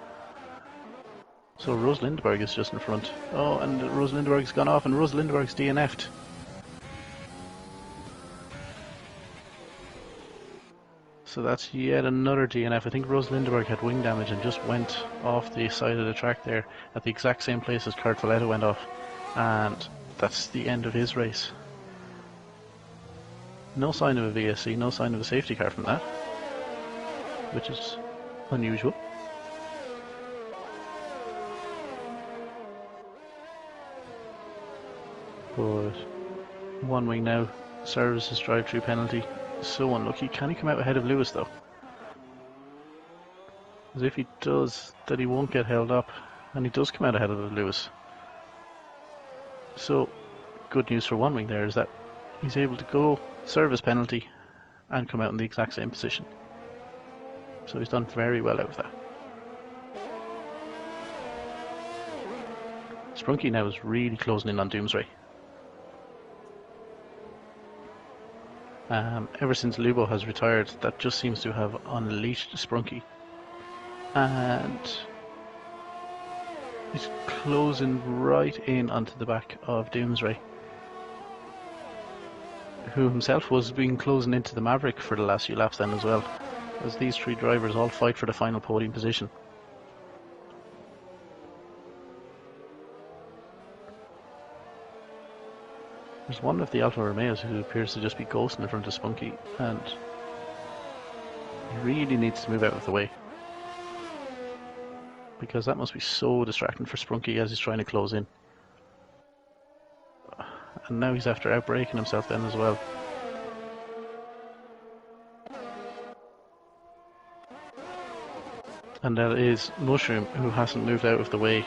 So Rose Lindeberg is just in front. Oh, and Rose Lindeberg's gone off, and Rose Lindeberg's DNF'd. So that's yet another DNF. I think Rose Lindeberg had wing damage and just went off the side of the track there at the exact same place as Kurt Valletta went off. And that's the end of his race. No sign of a VSC, no sign of a safety car from that, which is unusual. But One Wing now serves his drive-through penalty. So unlucky. Can he come out ahead of Lewis though? As if he does, that he won't get held up, and he does come out ahead of Lewis. So good news for One Wing there is that he's able to go serve his penalty and come out in the exact same position. So he's done very well out of that. Sprunky now is really closing in on Doomsray. Ever since Lubo has retired, that just seems to have unleashed Sprunky. And he's closing right in onto the back of Doomsray, who himself was being closing into the Maverick for the last few laps then as well, as these three drivers all fight for the final podium position. There's one of the Alfa Romeos who appears to just be ghosting in front of Spunky, and he really needs to move out of the way, because that must be so distracting for Spunky as he's trying to close in. And now he's after outbraking himself then as well. And that is Mushroom, who hasn't moved out of the way.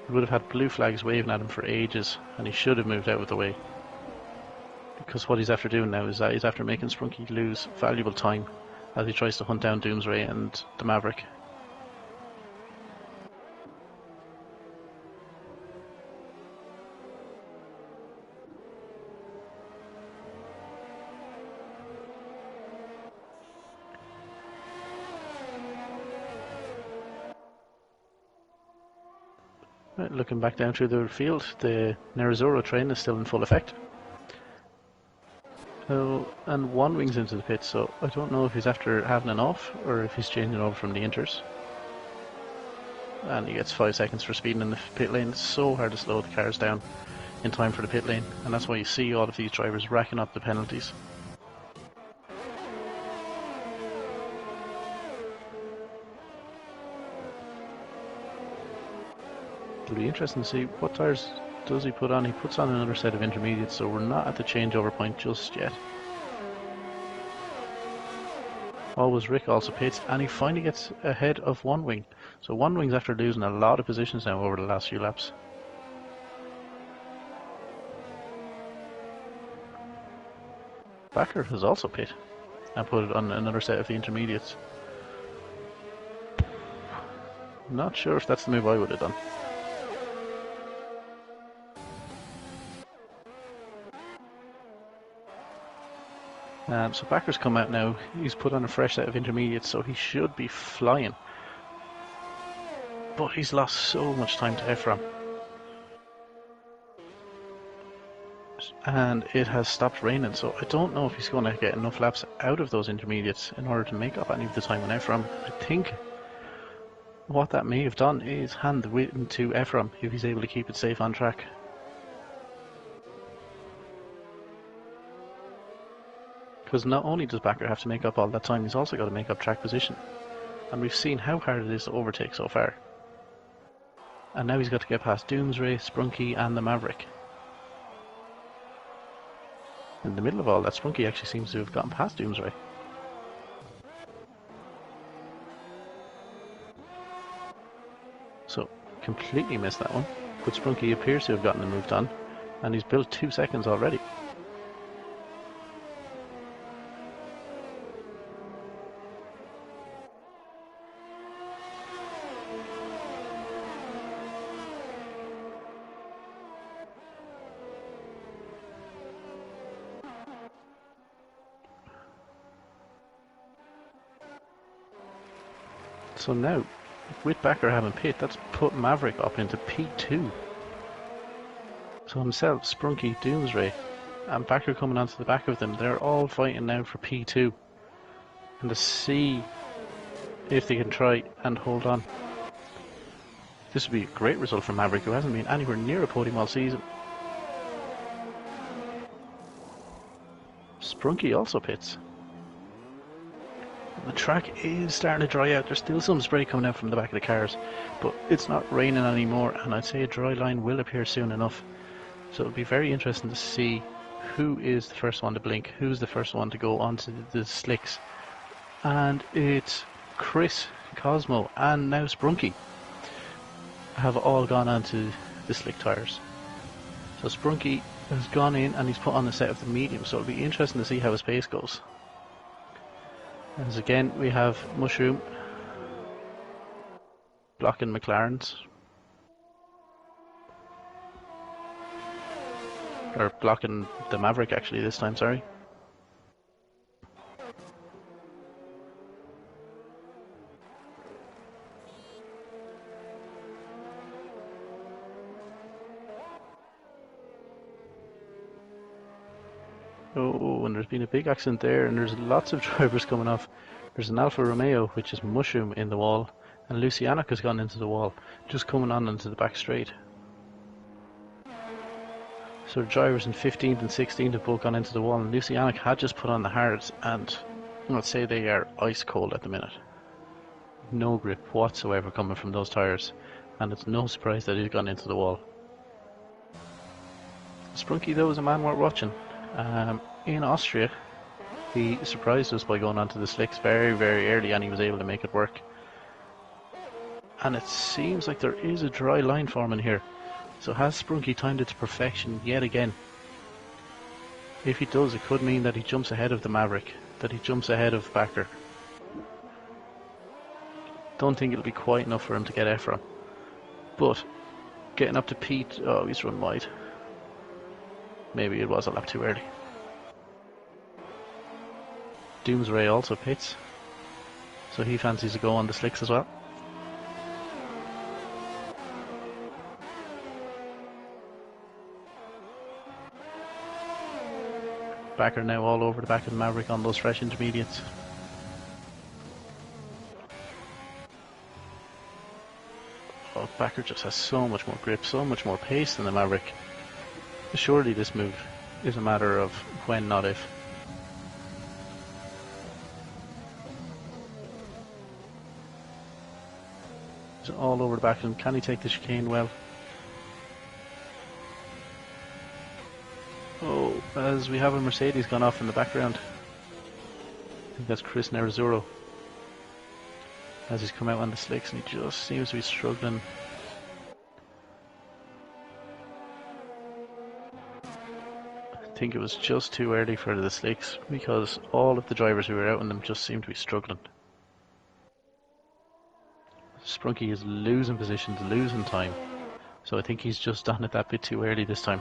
He would have had blue flags waving at him for ages, and he should have moved out of the way. Because what he's after doing now is that he's after making Sprunky lose valuable time as he tries to hunt down Doomsray and the Maverick. Right, looking back down through the field, the Nerazzurro train is still in full effect. Oh, and One Wing's into the pit, so I don't know if he's after having an off or if he's changing over from the Inters. And he gets 5 seconds for speeding in the pit lane. It's so hard to slow the cars down in time for the pit lane, and that's why you see all of these drivers racking up the penalties. it'll be interesting to see what tyres does he put on. He puts on another set of intermediates, so we're not at the changeover point just yet. Always Rick also pits, and he finally gets ahead of One Wing. So One Wing's after losing a lot of positions now over the last few laps. Backer has also pit and put it on another set of the intermediates. Not sure if that's the move I would have done. So Backer's come out now. He's put on a fresh set of intermediates, so he should be flying. But he's lost so much time to Ephraim. And it has stopped raining, so I don't know if he's going to get enough laps out of those intermediates in order to make up any of the time on Ephraim. I think what that may have done is hand the win to Ephraim if he's able to keep it safe on track. Because not only does Backer have to make up all that time, he's also got to make up track position. And we've seen how hard it is to overtake so far. And now he's got to get past Doomsray, Sprunky and the Maverick. In the middle of all that, Sprunky actually seems to have gotten past Doomsray. So, completely missed that one. But Sprunky appears to have gotten the move done. And he's built 2 seconds already. So now, with Backer having pit, that's put Maverick up into P2. So himself, Sprunky, Doomsray, and Backer coming onto the back of them, they're all fighting now for P2. And to see if they can try and hold on. This would be a great result for Maverick, who hasn't been anywhere near a podium all season. Sprunky also pits. The track is starting to dry out. There's still some spray coming out from the back of the cars, but it's not raining anymore, and I'd say a dry line will appear soon enough. So it'll be very interesting to see who is the first one to blink, who's the first one to go onto the slicks. And it's Chris, Cosmo, and now Sprunky have all gone onto the slick tyres. So Sprunky has gone in and he's put on a set of the medium, so it'll be interesting to see how his pace goes. As again, we have Mushroom blocking McLaren's. Or blocking the Maverick actually this time, sorry. Oh, and there's been a big accident there, and there's lots of drivers coming off. There's an Alfa Romeo, which is Mushroom, in the wall, and Lucianic has gone into the wall, just coming on into the back straight. So the drivers in 15th and 16th have both gone into the wall, and Lucianic had just put on the hards, and I'd say they are ice cold at the minute. No grip whatsoever coming from those tyres, and it's no surprise that he's gone into the wall. Sprunky though is a man worth watching. In Austria, he surprised us by going onto the slicks very, very early, and he was able to make it work. And it seems like there is a dry line forming here. So has Sprunky timed it to perfection yet again? If he does, it could mean that he jumps ahead of the Maverick, that he jumps ahead of Backer. Don't think it'll be quite enough for him to get Ephraim. But getting up to Pete, oh, he's run wide. Maybe it was a lap too early. Doomsray also pits, so he fancies to go on the slicks as well. Backer now all over the back of the Maverick on those fresh intermediates. Oh, Backer just has so much more grip, so much more pace than the Maverick. Surely this move is a matter of when, not if. He's all over the back of him. Can he take the chicane well? Oh, as we have a Mercedes gone off in the background. I think that's Chris Nerazzurro. As he's come out on the slicks, and he just seems to be struggling. I think it was just too early for the slicks because all of the drivers who were out on them just seemed to be struggling. Sprunky is losing positions, losing time. So I think he's just done it that bit too early this time.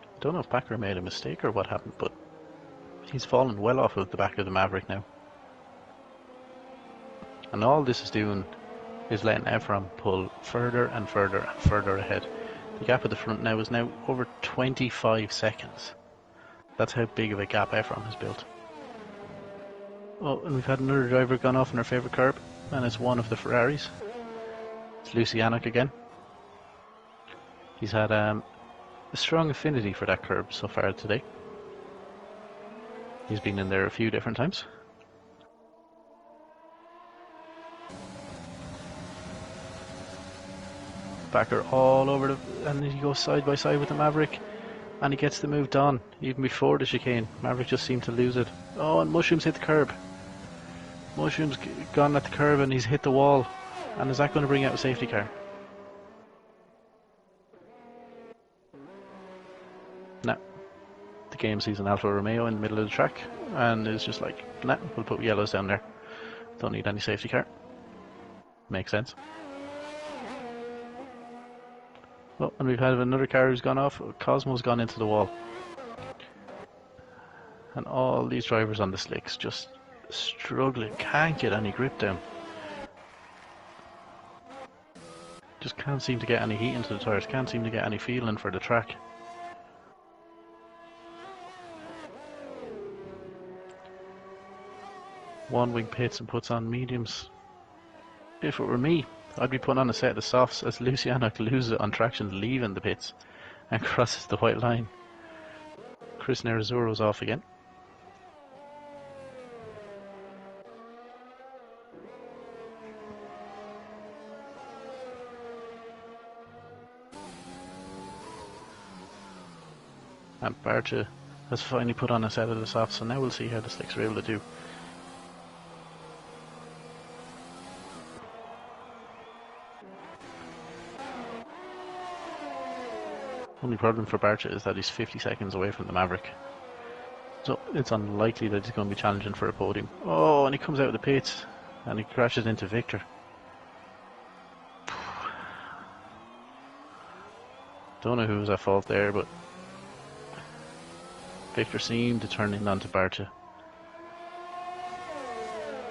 I don't know if Packer made a mistake or what happened, but he's fallen well off of the back of the Maverick now. And all this is doing is letting Efram pull further and further and further ahead. The gap at the front now is now over 25 seconds. That's how big of a gap Efram has built. Oh, and we've had another driver gone off in our favourite curb, and it's one of the Ferraris. It's Lucianic again. He's had a strong affinity for that curb so far today. He's been in there a few different times. Backer all over the, and he goes side by side with the Maverick, and he gets the move done even before the chicane. Maverick just seemed to lose it. Oh, and Mushrooms hit the curb. Mushrooms gone at the curb, and he's hit the wall. And is that going to bring out a safety car? No. The game sees an Alfa Romeo in the middle of the track, and is just like, nah, we'll put yellows down there. Don't need any safety car. Makes sense. Oh, and we've had another car who's gone off. Cosmo's gone into the wall. And all these drivers on the slicks just struggling, can't get any grip down. Just can't seem to get any heat into the tyres, can't seem to get any feeling for the track. One wing pits and puts on mediums. If it were me, I'd be putting on a set of softs as Luciano loses it on traction, leaving the pits and crosses the white line. Chris Nerazzuro's off again. And Barcha has finally put on a set of the softs, so now we'll see how the slicks are able to do. Only problem for Barcha is that he's 50 seconds away from the Maverick. So it's unlikely that he's going to be challenging for a podium. Oh, and he comes out of the pits and he crashes into Victor. Don't know who was at fault there, but Victor seemed to turn in onto Barcha.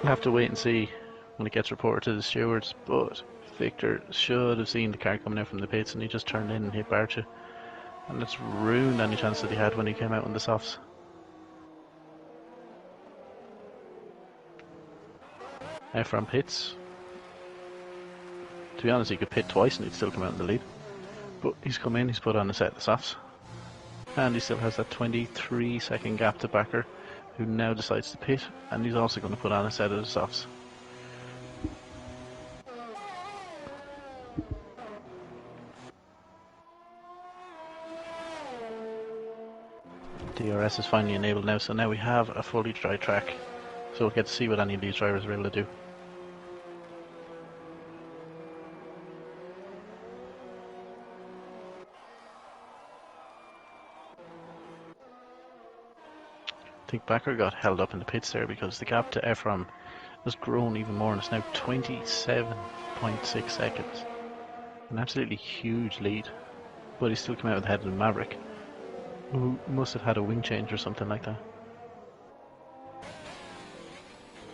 We'll have to wait and see when it gets reported to the stewards, but Victor should have seen the car coming out from the pits and he just turned in and hit Barcha. And it's ruined any chance that he had when he came out on the softs. Efram pits. To be honest, he could pit twice and he'd still come out in the lead. But he's come in, he's put on a set of softs. And he still has that 23-second gap to Backer, who now decides to pit. And he's also going to put on a set of the softs. DRS is finally enabled now, so now we have a fully dry track. So we'll get to see what any of these drivers are able to do. I think Backer got held up in the pits there because the gap to Efram has grown even more and it's now 27.6 seconds. An absolutely huge lead, but he's still coming out ahead of the Maverick, who must have had a wing change or something like that.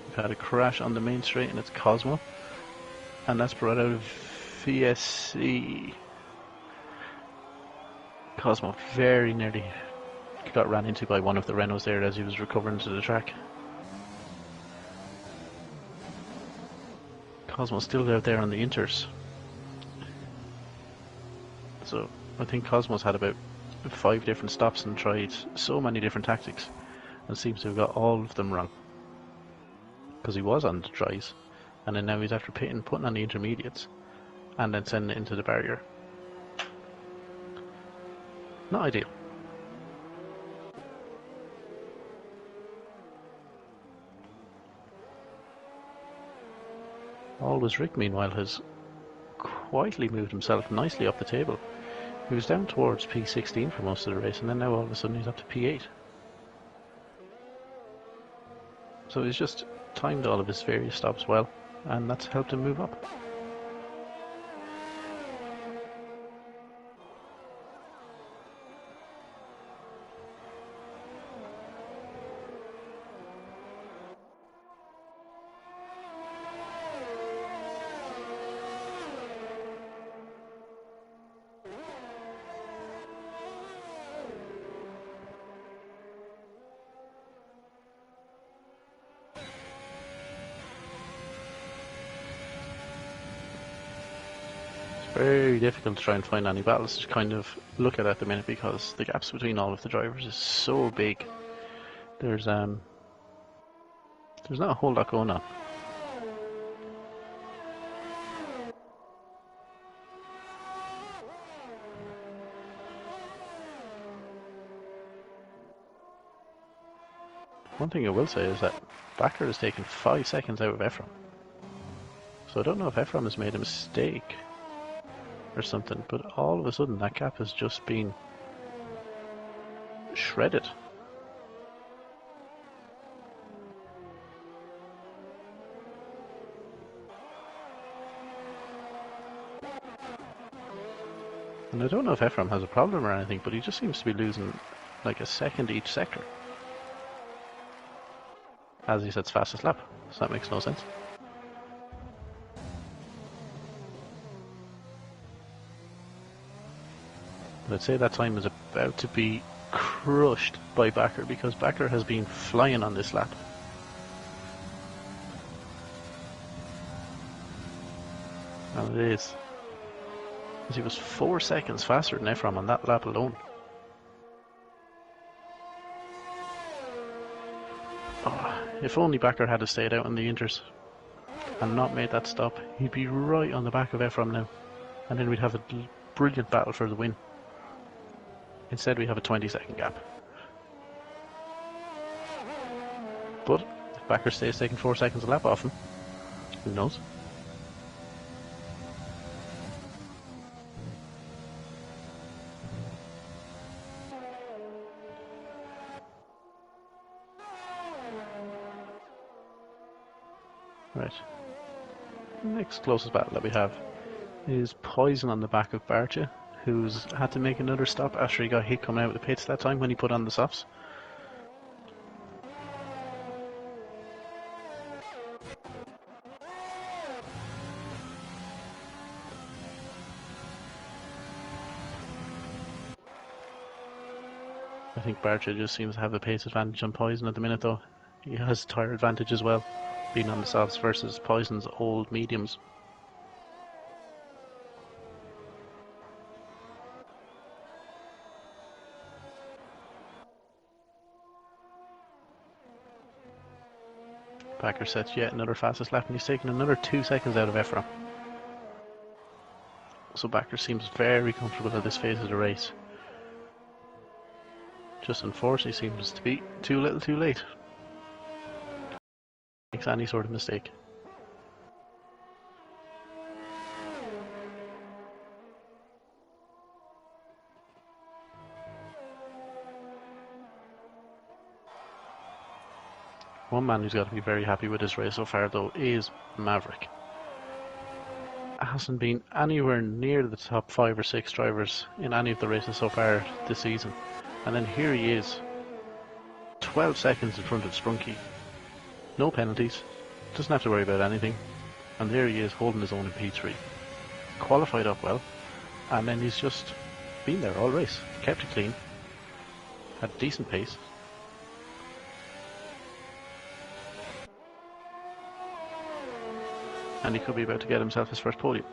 We've had a crash on the main straight and it's Cosmo, and that's brought out of VSC. Cosmo very nearly got ran into by one of the Renaults there as he was recovering to the track. Cosmo's still out there on the inters. So I think Cosmos had about 5 different stops and tried so many different tactics and seems to have got all of them wrong. Because he was on the dries, and then now he's after putting on the intermediates and then sending it into the barrier. Not ideal. Always Rick, meanwhile, has quietly moved himself nicely up the table. He was down towards P16 for most of the race, and then now all of a sudden he's up to P8. So he's just timed all of his various stops well, and that's helped him move up. Very difficult to try and find any battles to kind of look at the minute because the gaps between all of the drivers is so big. There's not a whole lot going on. One thing I will say is that Backer has taken 5 seconds out of Ephraim. So I don't know if Ephraim has made a mistake or something, but all of a sudden that gap has just been shredded. And I don't know if Ephraim has a problem or anything, but he just seems to be losing like a second each sector as he sets fastest lap, so that makes no sense. But I'd say that time is about to be crushed by Backer because Backer has been flying on this lap. And it is. Because he was 4 seconds faster than Ephraim on that lap alone. Oh, if only Backer had stayed out on the inters and not made that stop, he'd be right on the back of Ephraim now. And then we'd have a brilliant battle for the win. Instead we have a 20-second gap. But if Backer stays taking 4 seconds a lap off him, who knows? Right. Next closest battle that we have is Poison on the back of Barcha, who's had to make another stop after he got hit coming out of the pits that time when he put on the softs. I think Barcha just seems to have a pace advantage on Poison at the minute though. He has tyre advantage as well, being on the softs versus Poison's old mediums. Backer sets yet another fastest lap and he's taken another 2 seconds out of Ephraim. So Backer seems very comfortable at this phase of the race. Just unfortunately seems to be too little too late. Makes any sort of mistake. One man who's got to be very happy with his race so far though is Maverick. Hasn't been anywhere near the top 5 or 6 drivers in any of the races so far this season. And then here he is, 12 seconds in front of Sprunky. No penalties, doesn't have to worry about anything. And there he is holding his own in P3. Qualified up well, and then he's just been there all race. Kept it clean, had decent pace. And he could be about to get himself his first podium.